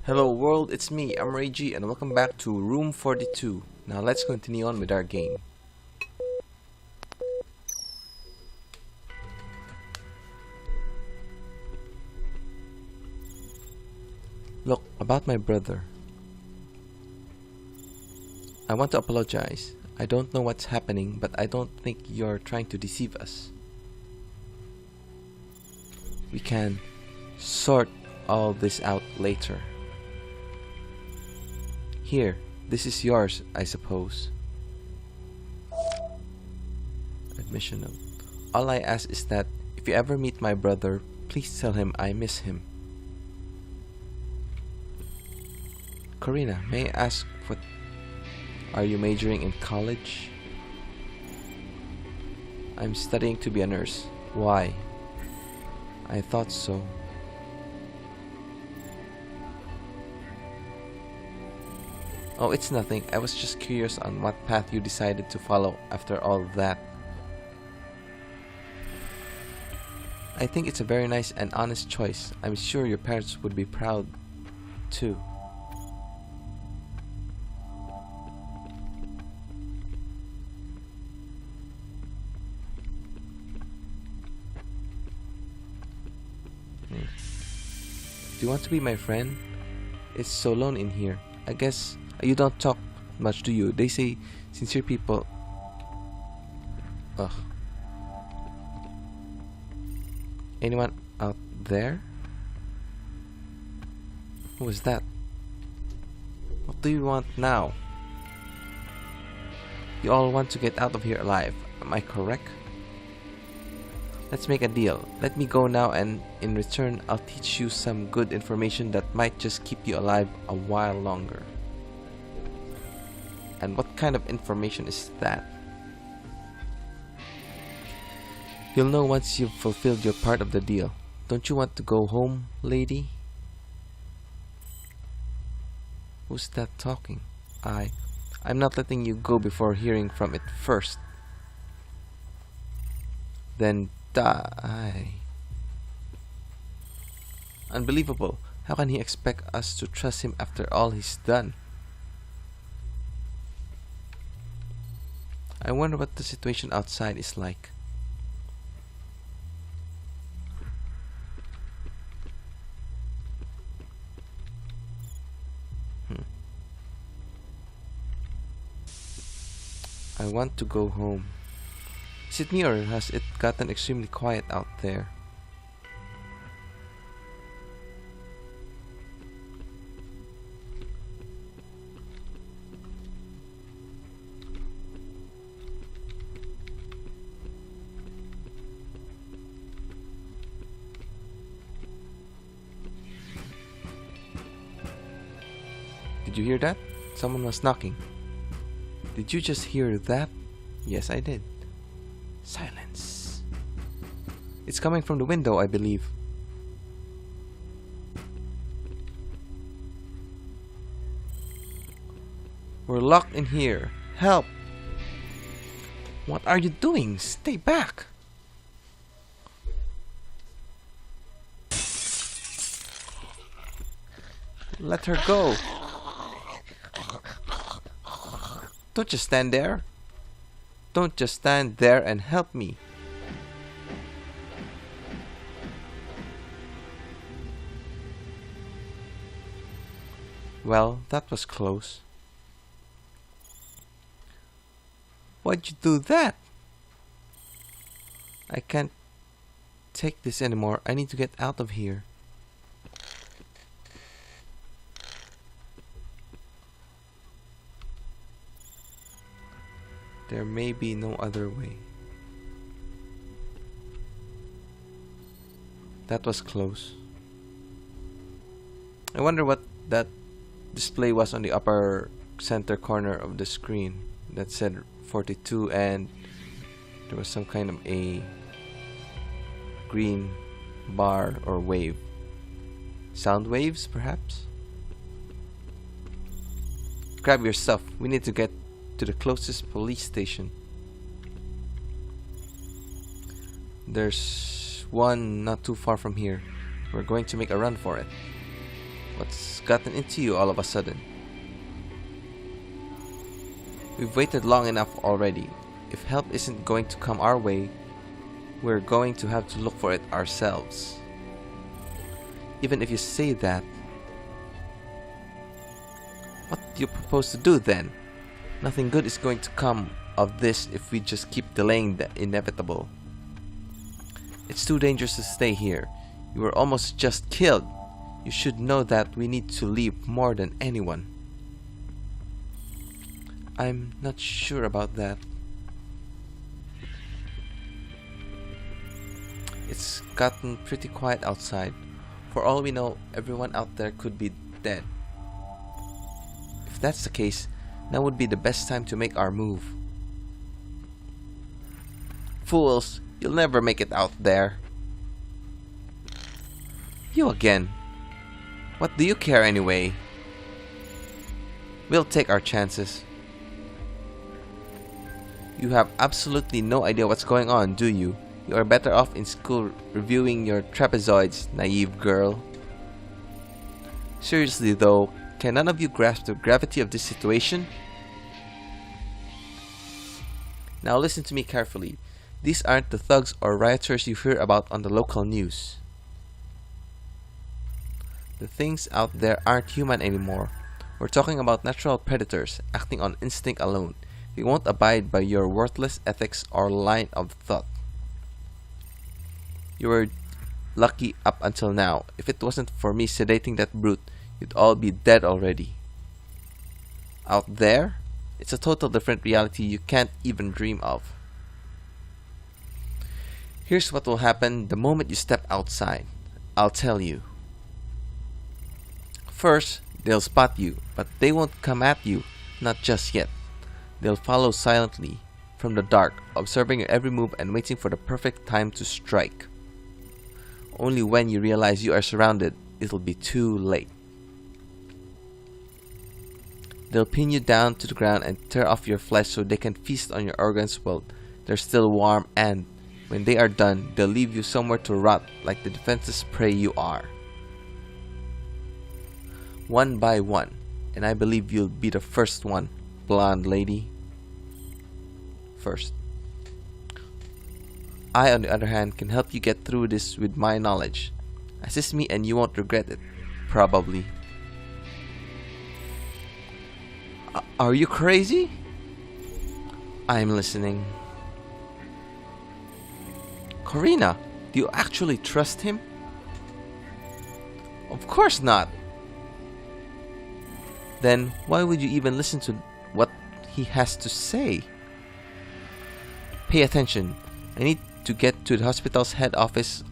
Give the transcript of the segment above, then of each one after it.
Hello world, it's me, I'm Reiji, and welcome back to Room 42. Now let's continue on with our game. Look, about my brother. I want to apologize. I don't know what's happening, but I don't think you're trying to deceive us. We can sort all this out later. Here, this is yours, I suppose. Admission note. All I ask is that if you ever meet my brother, please tell him I miss him. Karina, may I ask what are you majoring in college? I'm studying to be a nurse. Why? I thought so. Oh, it's nothing. I was just curious on what path you decided to follow after all that. I think it's a very nice and honest choice. I'm sure your parents would be proud too. Do you want to be my friend? It's so lone in here. I guess you don't talk much, do you? They say sincere people. Ugh. Anyone out there? Who is that? What do you want now? You all want to get out of here alive, am I correct? Let's make a deal. Let me go now, and in return I'll teach you some good information that might just keep you alive a while longer. And what kind of information is that? You'll know once you've fulfilled your part of the deal. Don't you want to go home, lady? Who's that talking? I'm not letting you go before hearing from it first. Then die. Unbelievable. How can he expect us to trust him after all he's done? I wonder what the situation outside is like. I want to go home. Is it me, or has it gotten extremely quiet out there? Did you hear that? Someone was knocking. Did you just hear that? Yes, I did. Silence. It's coming from the window, I believe. We're locked in here. Help! What are you doing? Stay back! Let her go. Don't just stand there. Don't just stand there and help me. Well, that was close. Why'd you do that? I can't take this anymore. I need to get out of here. There may be no other way. That was close. I wonder what that display was on the upper center corner of the screen that said 42, and there was some kind of a green bar or wave. Sound waves, perhaps? Grab your stuff. We need to get to the closest police station. There's one not too far from here. We're going to make a run for it. What's gotten into you all of a sudden? We've waited long enough already. If help isn't going to come our way, we're going to have to look for it ourselves. Even if you say that, what do you propose to do then? Nothing good is going to come of this if we just keep delaying the inevitable. It's too dangerous to stay here. You were almost just killed. You should know that we need to leave more than anyone. I'm not sure about that. It's gotten pretty quiet outside. For all we know, everyone out there could be dead. If that's the case, now would be the best time to make our move. Fools, you'll never make it out there. You again. What do you care anyway? We'll take our chances. You have absolutely no idea what's going on, do you? You are better off in school reviewing your trapezoids, naive girl. Seriously though, can none of you grasp the gravity of this situation? Now listen to me carefully. These aren't the thugs or rioters you hear about on the local news. The things out there aren't human anymore. We're talking about natural predators acting on instinct alone. We won't abide by your worthless ethics or line of thought. You were lucky up until now. If it wasn't for me sedating that brute, you'd all be dead already. Out there, it's a total different reality you can't even dream of. Here's what will happen the moment you step outside. I'll tell you. First, they'll spot you, but they won't come at you, not just yet. They'll follow silently from the dark, observing your every move and waiting for the perfect time to strike. Only when you realize you are surrounded, it'll be too late. They'll pin you down to the ground and tear off your flesh so they can feast on your organs while they're still warm, and when they are done, they'll leave you somewhere to rot like the defenseless prey you are. One by one, and I believe you'll be the first one, blonde lady. First. I, on the other hand, can help you get through this with my knowledge. Assist me and you won't regret it. Probably. Are you crazy? I'm listening. Corina, do you actually trust him? Of course not. Then why would you even listen to what he has to say? Pay attention. I need to get to the hospital's head office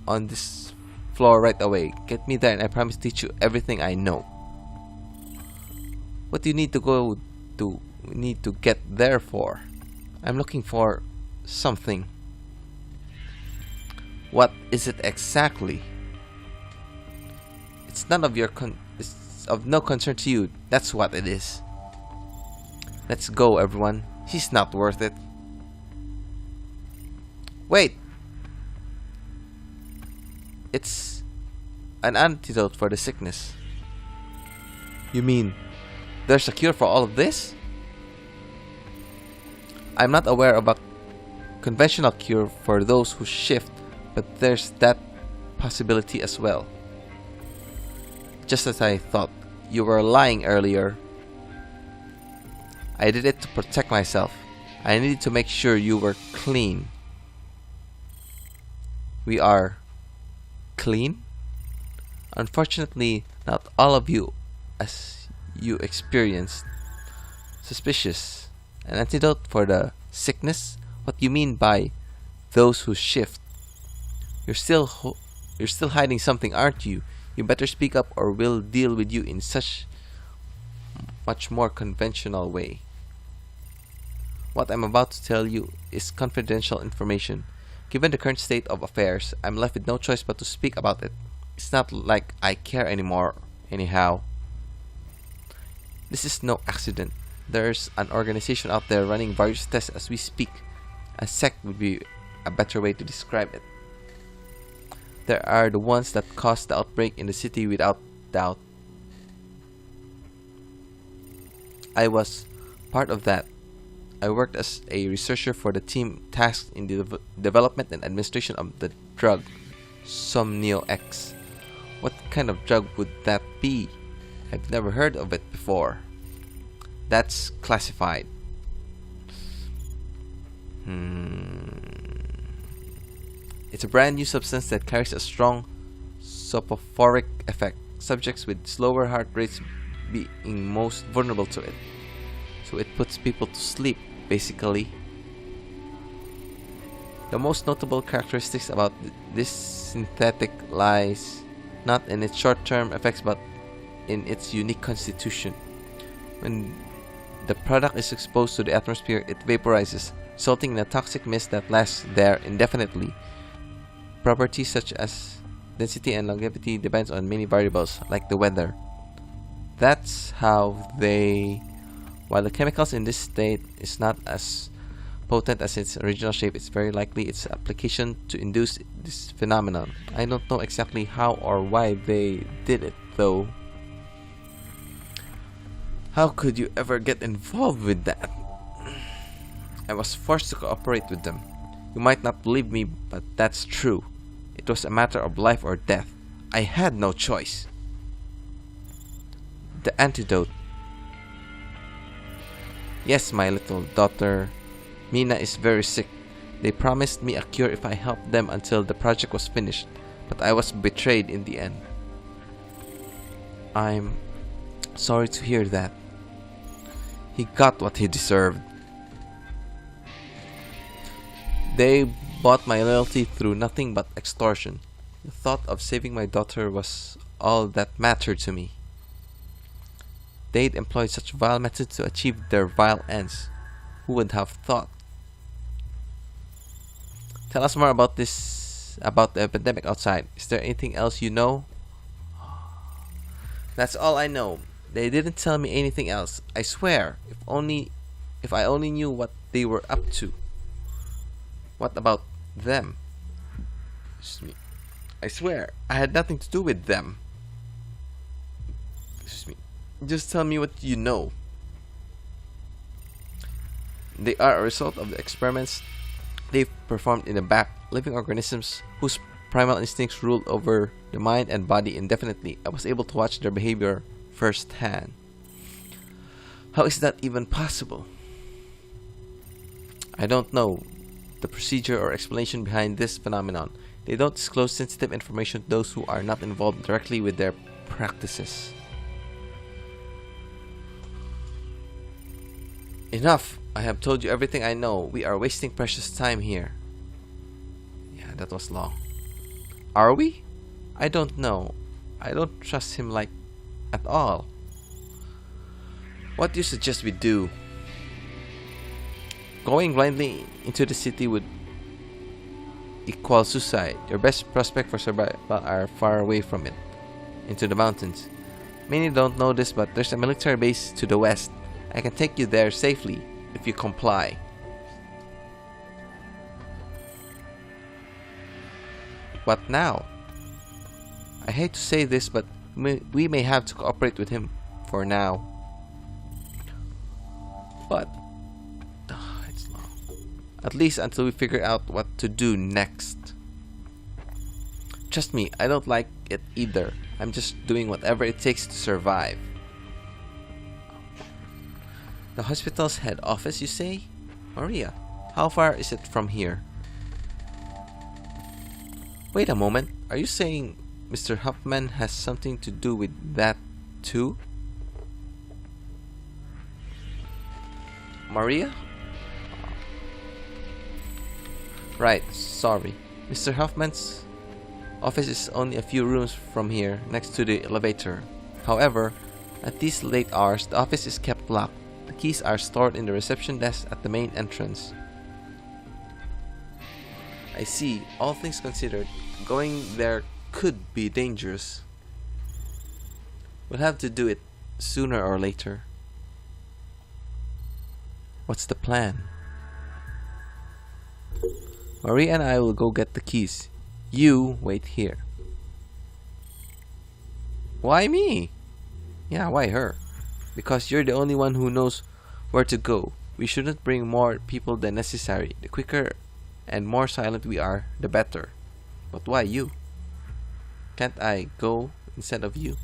on this floor right away. Get me there and I promise to teach you everything I know. What do you need to get there for? I'm looking for something. What is it exactly? It's none of your it's of no concern to you. That's what it is. Let's go, everyone. He's not worth it. Wait! It's an antidote for the sickness. You mean there's a cure for all of this? I'm not aware of a conventional cure for those who shift, but there's that possibility as well. Just as I thought, you were lying earlier. I did it to protect myself. I needed to make sure you were clean. We are clean? Unfortunately, not all of you, as you experienced. Suspicious. An antidote for the sickness? What do you mean by those who shift? You're still hiding something, aren't you? You better speak up or we'll deal with you in such much more conventional way. What I'm about to tell you is confidential information. Given the current state of affairs, I'm left with no choice but to speak about it. It's not like I care anymore, anyhow. This is no accident. There's an organization out there running various tests as we speak. A sect would be a better way to describe it. There are the ones that caused the outbreak in the city without doubt. I was part of that. I worked as a researcher for the team tasked in the development and administration of the drug Somnio X. What kind of drug would that be? I've never heard of it before. That's classified. It's a brand new substance that carries a strong soporific effect. Subjects with slower heart rates being most vulnerable to it. So it puts people to sleep, basically. The most notable characteristics about this synthetic lies not in its short-term effects but in its unique constitution. When the product is exposed to the atmosphere, it vaporizes, resulting in a toxic mist that lasts there indefinitely. Properties such as density and longevity depends on many variables, like the weather. That's how while the chemicals in this state is not as potent as its original shape, it's very likely its application to induce this phenomenon. I don't know exactly how or why they did it, though. How could you ever get involved with that? I was forced to cooperate with them. You might not believe me, but that's true. It was a matter of life or death. I had no choice. The antidote. Yes, my little daughter Mina is very sick. They promised me a cure if I helped them until the project was finished, but I was betrayed in the end. I'm sorry to hear that. He got what he deserved. They bought my loyalty through nothing but extortion. The thought of saving my daughter was all that mattered to me. They'd employed such vile methods to achieve their vile ends. Who would have thought? Tell us more about the epidemic outside. Is there anything else you know? That's all I know. They didn't tell me anything else. I swear, if I only knew what they were up to. What about them? Excuse me. I swear, I had nothing to do with them. Excuse me. Just tell me what you know. They are a result of the experiments they've performed in the back, living organisms whose primal instincts ruled over the mind and body indefinitely. I was able to watch their behavior firsthand. How is that even possible? I don't know the procedure or explanation behind this phenomenon. They don't disclose sensitive information to those who are not involved directly with their practices. Enough! I have told you everything I know. We are wasting precious time here. Yeah, that was long. Are we? I don't know. I don't trust him at all. What do you suggest we do? Going blindly into the city would equal suicide. Your best prospect for survival are far away from it, into the mountains. Many don't know this, but there's a military base to the west. I can take you there safely if you comply. What now? I hate to say this, but we may have to cooperate with him for now. But it's long. At least until we figure out what to do next. Trust me, I don't like it either. I'm just doing whatever it takes to survive. The hospital's head office, you say? Maria, how far is it from here? Wait a moment. Are you saying Mr. Huffman has something to do with that too? Maria? Right, sorry. Mr. Huffman's office is only a few rooms from here, next to the elevator. However, at these late hours, the office is kept locked. The keys are stored in the reception desk at the main entrance. I see. All things considered, going there could be dangerous. We'll have to do it sooner or later. What's the plan? Maria and I will go get the keys. You wait here. Why me? Yeah, why her? because you're the only one who knows where to go. We shouldn't bring more people than necessary. The quicker and more silent we are, the better. But why you? Can't I go instead of you?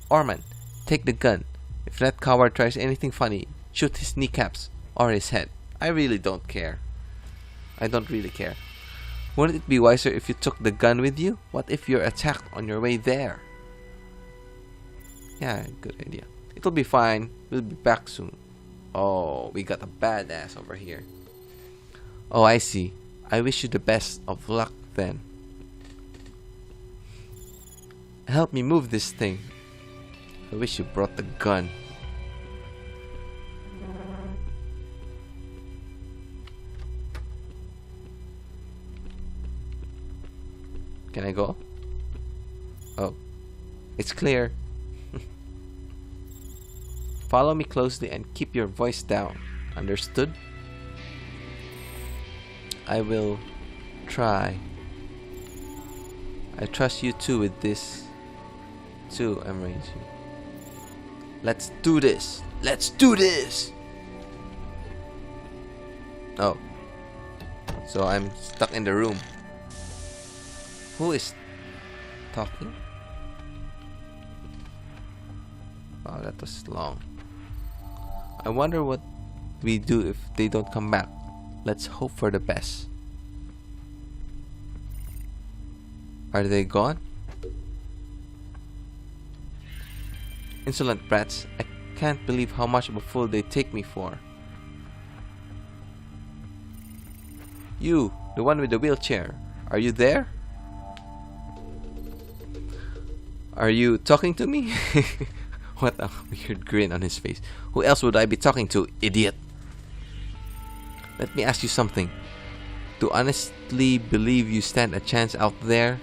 Orman, take the gun. If that coward tries anything funny, shoot his kneecaps or his head. I really don't care. I don't really care. Wouldn't it be wiser if you took the gun with you? What if you're attacked on your way there? Yeah, good idea. It'll be fine. We'll be back soon. Oh, we got a badass over here. Oh, I see. I wish you the best of luck then. Help me move this thing. I wish you brought the gun. Can I go? Oh, it's clear. Follow me closely and keep your voice down. Understood? I will try. I trust you too with this. Too, Emery. Let's do this. Let's do this. Oh. So I'm stuck in the room. Who is talking? Oh, that was long. I wonder what we do if they don't come back. Let's hope for the best. Are they gone? Insolent brats. I can't believe how much of a fool they take me for. You, the one with the wheelchair. Are you there? Are you talking to me? What a weird grin on his face. Who else would I be talking to, idiot? Let me ask you something. Do honestly believe you stand a chance out there?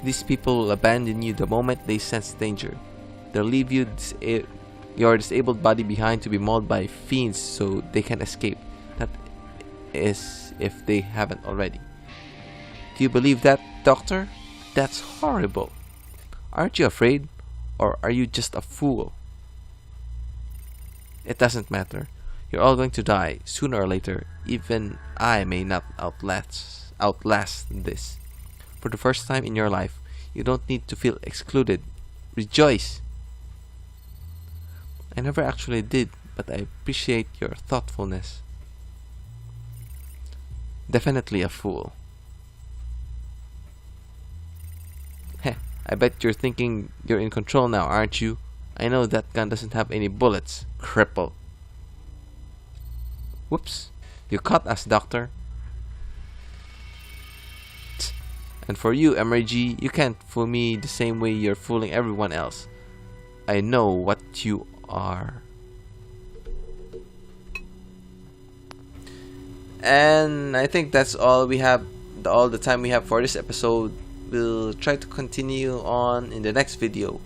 These people will abandon you the moment they sense danger. They'll leave you your disabled body behind to be mauled by fiends so they can escape. That is, if they haven't already. Do you believe that, Doctor? That's horrible. Aren't you afraid? Or are you just a fool? It doesn't matter. You're all going to die, sooner or later. Even I may not outlast this. For the first time in your life, you don't need to feel excluded. Rejoice! I never actually did, but I appreciate your thoughtfulness. Definitely a fool. Heh, I bet you're thinking you're in control now, aren't you? I know that gun doesn't have any bullets. Cripple. Whoops. You caught us, Doctor. And for you, MRG, you can't fool me the same way you're fooling everyone else. I know what you are. And I think that's all we have, all the time we have for this episode. We'll try to continue on in the next video.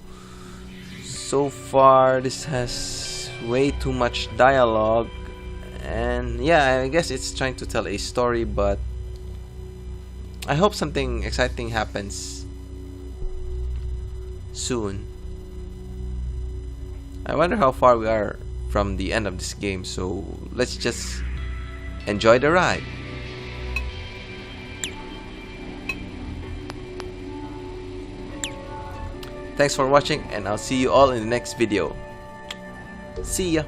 So far, this has way too much dialogue. And yeah, I guess it's trying to tell a story, but I hope something exciting happens soon. I wonder how far we are from the end of this game, so let's just enjoy the ride. Thanks for watching, and I'll see you all in the next video. See ya!